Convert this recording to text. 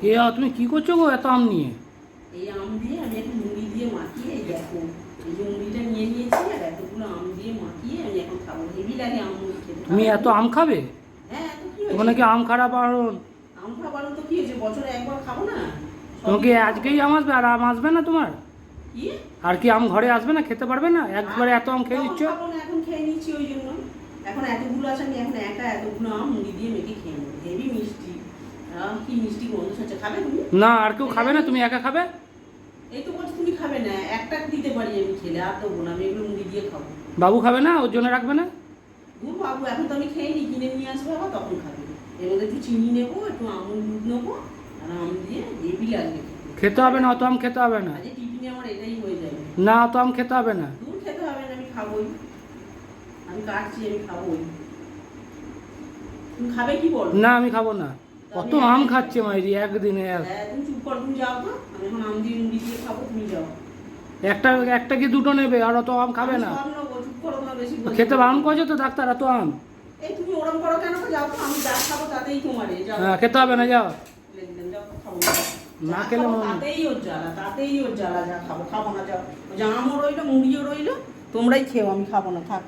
তুমি কি করছো গো এত আম নিয়ে? এই আম দিয়ে আমি একটু মুড়ি দিয়ে মাখিয়ে, এই দেখো এই যে মুড়িটা নিয়ে নিয়েছি আর এতগুলো আম দিয়ে মাখিয়ে আমি এখন খাবো। হেভি লাগে আম মুড়ি খেতে। তুমি এত আম খাবে? হ্যাঁ, তো কি তোমার হয়েছে? নাকি আম খারাপ বারণ। আম খাবার তো কি হয়েছে, বছরে একবার খাবো না? তোমাকে আজকেই আম আসবে আর আম আসবে না তোমার? কি? আর কি আম ঘরে আসবে না, খেতে পারবে না? একবারে এত আম খেয়ে নিচ্ছ। খাবো না, এখন খেয়ে নিচ্ছি ওই জন্য। এখন এতগুলো আছে, আমি এখন একা এতগুলো আম মুড়ি দিয়ে মেখে খেয়ে নেবো। হেভি মিষ্টি, কি মিষ্টি গন্ধ হচ্ছে। খাবে তুমি? না, আর কেউ খাবে না, তুমি একা খাবে? এই তো বলছি তুমি খাবে না, একটা দিতে পারি আমি খেলে, আর দেবো না, আমি এগুলো মুড়ি দিয়ে খাবো। বাবু খাবে না, ওর জন্য রাখবে না? দূর বাবু, এখন তো আমি খেয়ে নি, কিনে নিয়ে আসবো আবার, তখন খাবে। এর মধ্যে একটু চিনি নেবো, একটু আমুল দুধ নেবো, আর আম দিয়ে হেভি লাগবে। খেতে হবে না, অত আম খেতে হবে না। আজকে টিফিনে আমার এটাই হয়ে যাবে। না, অত আম খেতে হবে না। দূর খেতে হবে না, আমি খাবোই। আমি কাটছি, আমি খাবোই। তুমি খাবে কি বলো? না, আমি খাবো না। কত আম খাচ্ছে মাইরি একদিনে। হ্যাঁ, তুমি চুপ করো, তুমি যাও তো। আমি এখন আম দিয়ে মুড়ি দিয়ে খাবো, তুমি যাও। একটা একটা কি দুটো নেবে, আর অত আম খাবে না। সব নেবো, চুপ করো, তোমার বেশি বলছি। খেতে বারণ করেছে তো ডাক্তার, এত আম। এই তুমি ওরম করো কেন? যাও তো, আমি যা খাবো তাতেই তোমারে, যাও। হ্যাঁ, খেতে হবে না, যাও। যাও, খাবো না না। খেলে তাতেই ওর জ্বালা, তাতেই ওর জ্বালা। যা খাবো খাবো না, যাও। ওই যে আমও রইলো, মুড়িও রইলো, তোমরাই খেও, আমি খাবো না, থাক।